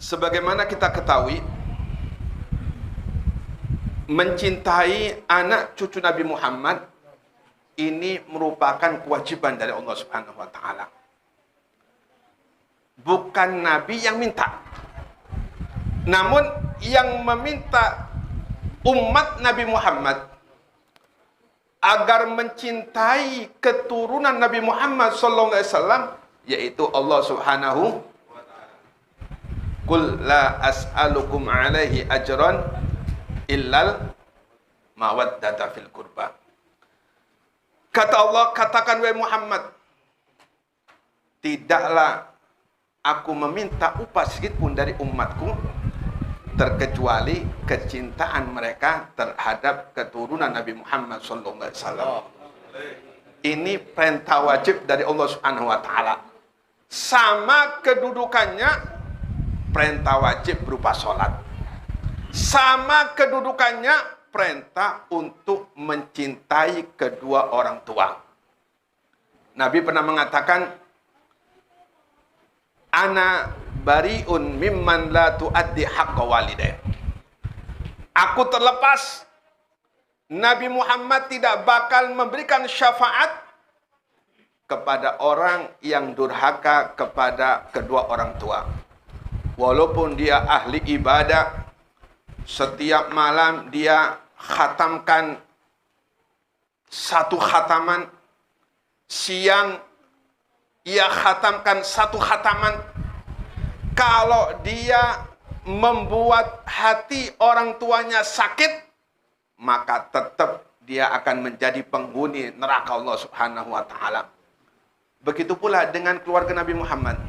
Sebagaimana kita ketahui, mencintai anak cucu Nabi Muhammad ini merupakan kewajiban dari Allah Subhanahu wa taala. Bukan Nabi yang minta. Namun yang meminta umat Nabi Muhammad agar mencintai keturunan Nabi Muhammad sallallahu alaihi wasallam, yaitu Allah Subhanahu wa taala. Qul la as'alukum alaihi ajran illal mawaddata fil qurba. Kata Allah, katakan wahai Muhammad, tidaklah aku meminta upah sedikit pun dari umatku terkecuali kecintaan mereka terhadap keturunan Nabi Muhammad sallallahu alaihi wasallam. Ini perintah wajib dari Allah Subhanahu wa taala. Sama kedudukannya perintah wajib berupa salat. Sama kedudukannya perintah untuk mencintai kedua orang tua. Nabi pernah mengatakan, ana bariun mimman la tuaddi haqqa walidain. Aku terlepas, Nabi Muhammad tidak bakal memberikan syafaat kepada orang yang durhaka kepada kedua orang tua. Walaupun dia ahli ibadah, setiap malam dia khatamkan satu khataman, siang ia khatamkan satu khataman. Kalau dia membuat hati orang tuanya sakit, maka tetap dia akan menjadi penghuni neraka Allah Subhanahu wa taala. Begitu pula dengan keluarga Nabi Muhammad.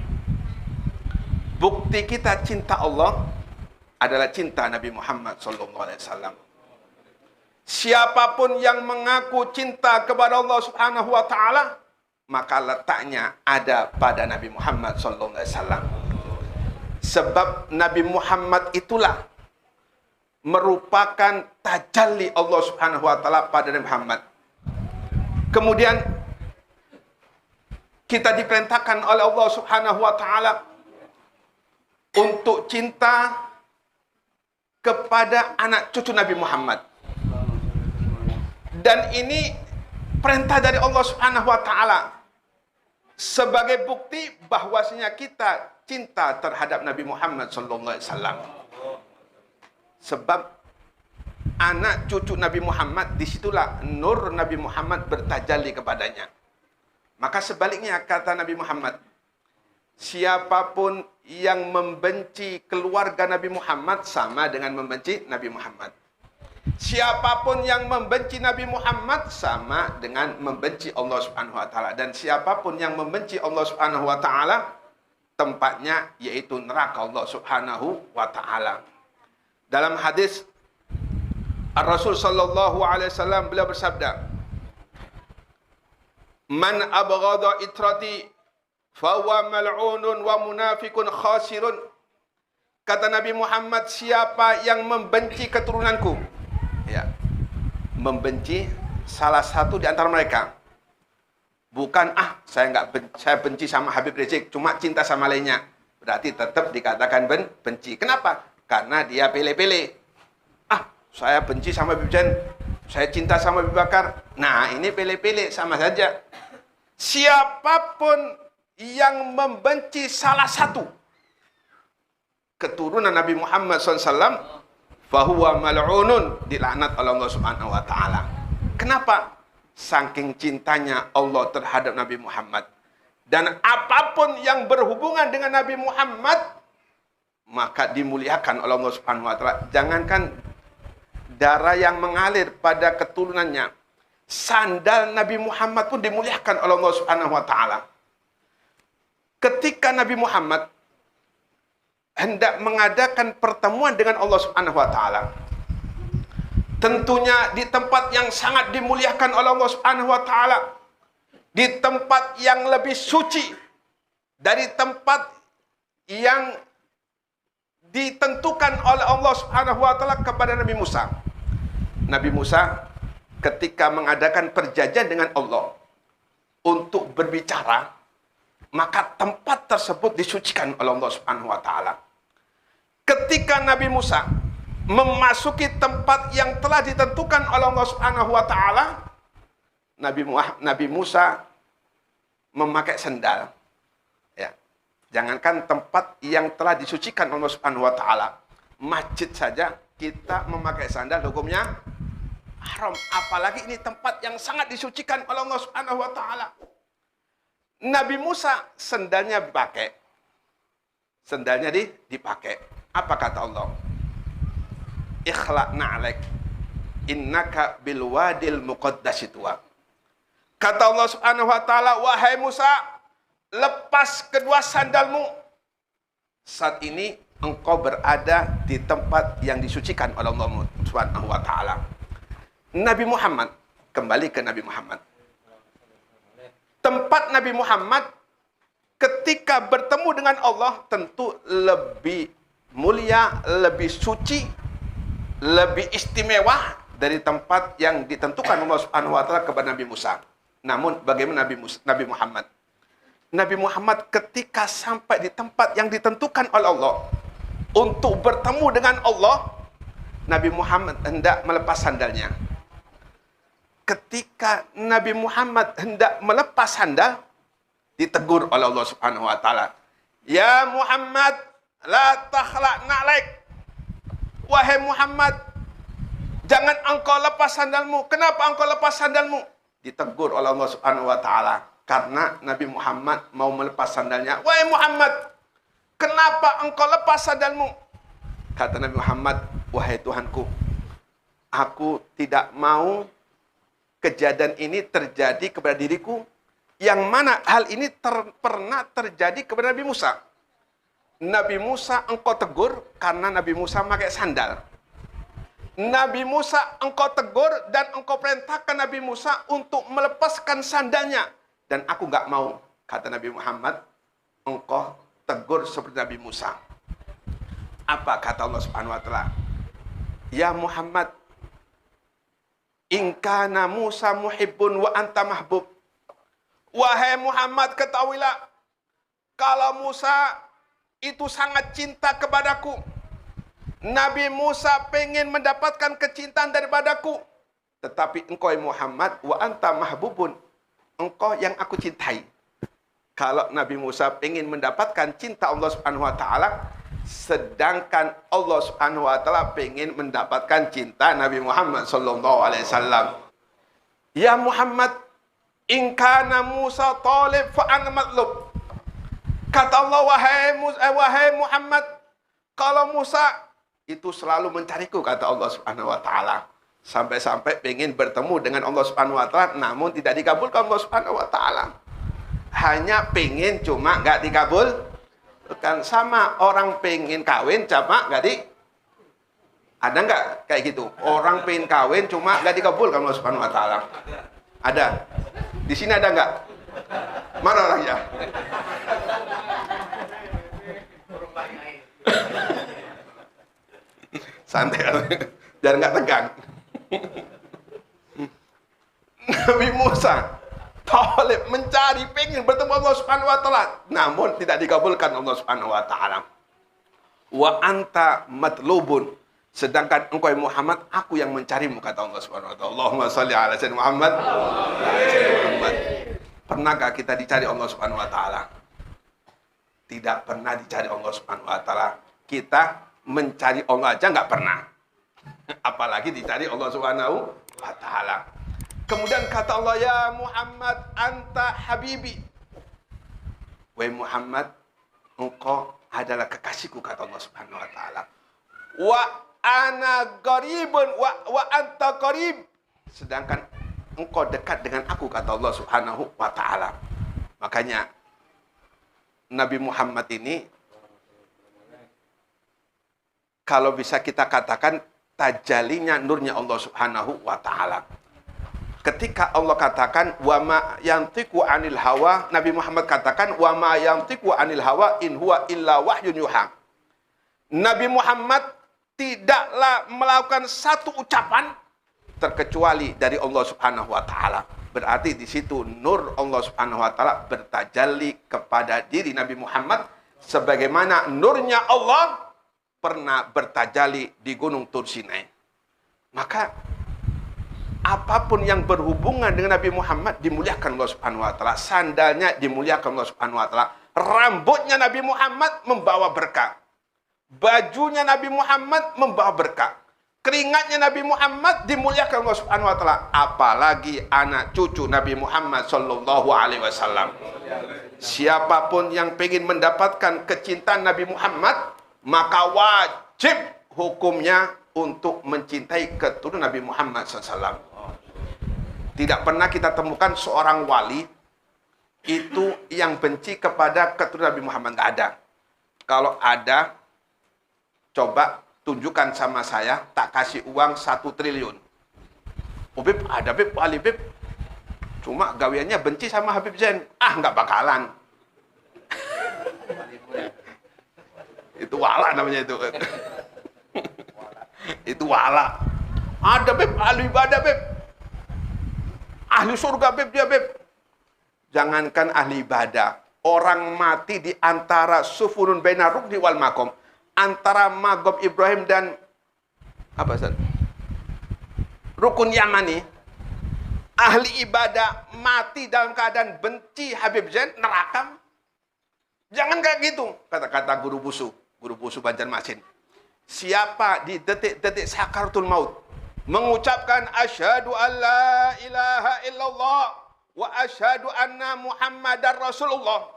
Bukti kita cinta Allah adalah cinta Nabi Muhammad sallallahu alaihi wasallam. Siapapun yang mengaku cinta kepada Allah Subhanahu wa taala, maka letaknya ada pada Nabi Muhammad sallallahu alaihi wasallam. Sebab Nabi Muhammad itulah merupakan tajalli Allah Subhanahu wa taala pada Nabi Muhammad. Kemudian kita diperintahkan oleh Allah Subhanahu wa taala untuk cinta kepada anak cucu Nabi Muhammad. Dan ini perintah dari Allah Subhanahu wa taala sebagai bukti bahwasanya kita cinta terhadap Nabi Muhammad sallallahu alaihi wasallam. Sebab anak cucu Nabi Muhammad, disitulah nur Nabi Muhammad bertajalli kepadanya. Maka sebaliknya kata Nabi Muhammad, siapapun yang membenci keluarga Nabi Muhammad sama dengan membenci Nabi Muhammad. Siapapun yang membenci Nabi Muhammad sama dengan membenci Allah Subhanahu wa taala. Dan siapapun yang membenci Allah Subhanahu wa taala, tempatnya yaitu neraka Allah Subhanahu wa taala. Dalam hadis Ar-Rasul sallallahu alaihi wasallam beliau bersabda, "Man abghadha itrati fahuwa mal'unun wa munafiqun khasirun." Kata Nabi Muhammad, siapa yang membenci keturunanku, ya, membenci salah satu di antara mereka, bukan saya benci sama Habib Rizik, cuma cinta sama lainnya, berarti tetap dikatakan benci. Kenapa? Karena dia pilih-pilih. Saya benci sama Habib Jan, saya cinta sama Habib Bakar. Nah, ini pilih-pilih, sama saja. Siapapun yang membenci salah satu keturunan Nabi Muhammad SAW, fahuwa mal'unun, dilaknat oleh Allah Subhanahu wa taala. Kenapa? Saking cintanya Allah terhadap Nabi Muhammad. Dan apapun yang berhubungan dengan Nabi Muhammad, maka dimuliakan oleh Allah Subhanahu wa taala. Jangankan darah yang mengalir pada keturunannya, sandal Nabi Muhammad pun dimuliakan oleh Allah Subhanahu wa taala. Ketika Nabi Muhammad hendak mengadakan pertemuan dengan Allah Subhanahu wa taala, tentunya di tempat yang sangat dimuliakan oleh Allah Subhanahu wa taala, di tempat yang lebih suci dari tempat yang ditentukan oleh Allah Subhanahu wa taala kepada Nabi Musa. Nabi Musa ketika mengadakan perjanjian dengan Allah untuk berbicara, maka tempat tersebut disucikan oleh Allah Subhanahu wa taala. ketika Nabi Musa memasuki tempat yang telah ditentukan oleh Allah Subhanahu wa taala, Nabi Musa memakai sendal. Ya. Jangankan tempat yang telah disucikan Allah Subhanahu wa taala, masjid saja kita memakai sandal hukumnya haram, apalagi ini tempat yang sangat disucikan oleh Allah Subhanahu wa taala. Nabi Musa sendalnya dipakai. Sendalnya dipakai. Apa kata Allah? Ikhla' na'lek innaka bil wadil muqaddas tuwa. Kata Allah Subhanahu wa taala, wahai Musa, lepas kedua sandalmu. Saat ini engkau berada di tempat yang disucikan oleh Allah Subhanahu wa taala. Nabi Muhammad, kembali ke Nabi Muhammad. Tempat Nabi Muhammad ketika bertemu dengan Allah tentu lebih mulia, lebih suci, lebih istimewa dari tempat yang ditentukan Allah Subhanahu wa taala kepada Nabi Musa. Namun bagaimana Nabi Muhammad? Nabi Muhammad ketika sampai di tempat yang ditentukan oleh Allah untuk bertemu dengan Allah, Nabi Muhammad hendak melepas sandalnya. Ketika Nabi Muhammad hendak melepas sandal, ditegur oleh Allah Subhanahu wa taala. Ya Muhammad, la takhla' na'laik. Wahai Muhammad, jangan engkau lepas sandalmu. Kenapa engkau lepas sandalmu? Ditegur oleh Allah Subhanahu wa taala karena Nabi Muhammad mau melepas sandalnya. Wahai Muhammad, kenapa engkau lepas sandalmu? Kata Nabi Muhammad, wahai Tuhanku, aku tidak mau kejadian ini terjadi kepada diriku, yang mana hal ini pernah terjadi kepada Nabi Musa. Nabi Musa engkau tegur karena Nabi Musa pakai sandal. Nabi Musa engkau tegur dan engkau perintahkan Nabi Musa untuk melepaskan sandalnya. Dan aku nggak mau. Kata Nabi Muhammad, engkau tegur seperti Nabi Musa. Apa kata Allah Subhanahu wa taala? Ya Muhammad, in kana Musa muhibbun wa anta mahbub. Wahai Muhammad, ketahuilah, kalau Musa itu sangat cinta kepadaku. Nabi Musa pengen mendapatkan kecintaan daripadaku. Tetapi engkau Muhammad, wa anta mahbubun, engkau yang aku cintai. Kalau Nabi Musa pengen mendapatkan cinta Allah Subhanahu wa taala, sedangkan Allah Subhanahu wa taala pengen mendapatkan cinta Nabi Muhammad sallallahu alaihi wasallam. Ya Muhammad, in kana Musa talib fa ana matlub. Kata Allah, wahai Muhammad, kalau Musa itu selalu mencariku, kata Allah Subhanahu wa taala. Sampai-sampai pengen bertemu dengan Allah Subhanahu wa taala, namun tidak dikabulkan Allah Subhanahu wa taala. Hanya pengen cuma enggak dikabul. Kan sama orang pengen kawin cuma enggak ada enggak kayak gitu? Orang pengen kawin cuma enggak dikabulkan Allah Subhanahu wa taala. Ada. Di sini ada enggak? Mana orangnya? Santai, biar nggak tegang. Nabi Musa talib mencari, pengen bertemu Allah Subhanahu wa taala, namun tidak dikabulkan Allah Subhanahu wa taala. Wa anta matlubun, sedangkan engkau Muhammad, aku yang mencarimu, kata Allah Subhanahu wa taala. Allahumma shalli ala sayyidina Muhammad. Pernahkah kita dicari Allah Subhanahu wa taala? Tidak pernah dicari Allah Subhanahu wa taala. Kita mencari Allah aja nggak pernah, apalagi dicari Allah Subhanahu wa taala. Kemudian kata Allah, ya Muhammad anta habibi. Wahai Muhammad, engkau adalah kekasihku, kata Allah Subhanahu wa taala. Wa ana qaribun wa anta qarib. Sedangkan engkau dekat dengan aku, kata Allah Subhanahu wa taala. Makanya Nabi Muhammad ini, kalau bisa kita katakan, tajalinya nurnya Allah Subhanahu wa taala. Ketika Allah katakan wa ma yantiqu anil hawa, Nabi Muhammad katakan wa ma yantiqu anil hawa in huwa illa wahyun yuha. Nabi Muhammad tidaklah melakukan satu ucapan terkecuali dari Allah Subhanahu wa taala. Berarti di situ nur Allah Subhanahu wa taala bertajalli kepada diri Nabi Muhammad sebagaimana nurnya Allah pernah bertajalli di Gunung Tur Sinai. Maka apapun yang berhubungan dengan Nabi Muhammad dimuliakan Allah Subhanahu wa taala. Sandalnya dimuliakan Allah Subhanahu wa taala. Rambutnya Nabi Muhammad membawa berkah. Bajunya Nabi Muhammad membawa berkah. Keringatnya Nabi Muhammad dimuliakan Allah Subhanahu wa taala. Apalagi anak cucu Nabi Muhammad sallallahu alaihi wasallam. Siapapun yang ingin mendapatkan kecintaan Nabi Muhammad, maka wajib hukumnya untuk mencintai keturunan Nabi Muhammad SAW. Tidak pernah kita temukan seorang wali itu yang benci kepada keturunan Nabi Muhammad. Nggak ada. Kalau ada, coba tunjukkan sama saya, tak kasih uang 1 triliun. Oh Beb, ada Beb, wali Beb. Cuma gawiannya benci sama Habib Zain. Ah, nggak bakalan. Itu wala namanya itu. Itu wala. Ada Beb, ahli ibadah Beb. Ahli surga Beb, dia Beb. Jangankan ahli ibadah. Orang mati di antara sufurun baina rukni wal makom. Antara magom Ibrahim dan apa Ustaz? Rukun Yamani. Ahli ibadah mati dalam keadaan benci Habib Zain, neraka. Jangan kayak gitu. Kata-kata guru busu Banjarmasin. Siapa di detik-detik sakaratul maut mengucapkan asyhadu an la ilaha illallah wa asyhadu anna muhammadar rasulullah,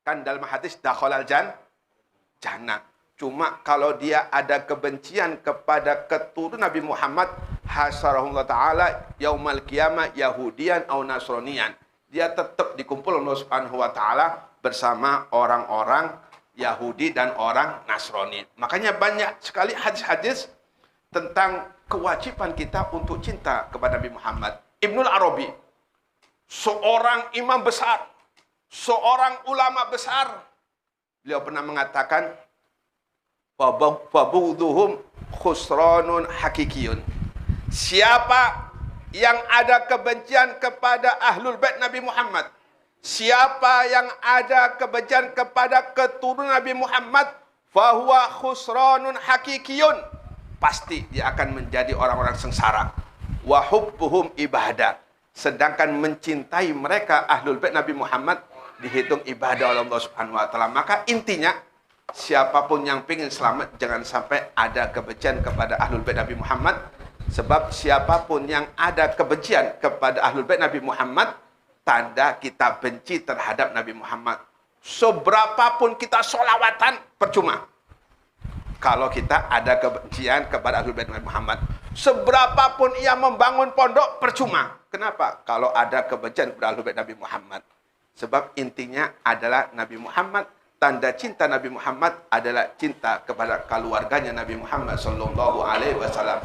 kan dalam hadis dakhalal jannah. Cuma kalau dia ada kebencian kepada keturunan Nabi Muhammad, hasarahullah ta'ala yaumal qiyamah yahudian au nasronian, dia tetap dikumpul Allah Subhanahu wa ta'ala bersama orang-orang Yahudi dan orang Nasrani. Makanya banyak sekali hadis-hadis tentang kewajiban kita untuk cinta kepada Nabi Muhammad. Ibnul Arabi, seorang imam besar, seorang ulama besar, beliau pernah mengatakan, "Fabughdhuhum khusranun hakikiyun." Siapa yang ada kebencian kepada Ahlul Bait Nabi Muhammad, siapa yang ada kebencian kepada keturunan Nabi Muhammad, fahuwa khusranun hakikiyun, pasti dia akan menjadi orang-orang sengsara. Wa hubbuhum ibadah, sedangkan mencintai mereka Ahlul Bait Nabi Muhammad dihitung ibadah oleh Allah Subhanahu wa taala. Maka intinya, siapapun yang ingin selamat jangan sampai ada kebencian kepada Ahlul Bait Nabi Muhammad. Sebab siapapun yang ada kebencian kepada Ahlul Bait Nabi Muhammad, tanda kita benci terhadap Nabi Muhammad. Seberapapun kita sholawatan, percuma. Kalau kita ada kebencian kepada Ahlul Bait Nabi Muhammad. Seberapapun ia membangun pondok, percuma. Kenapa? Kalau ada kebencian kepada Ahlul Bait Nabi Muhammad. Sebab intinya adalah Nabi Muhammad. Tanda cinta Nabi Muhammad adalah cinta kepada keluarganya Nabi Muhammad sallallahu alaihi wasallam.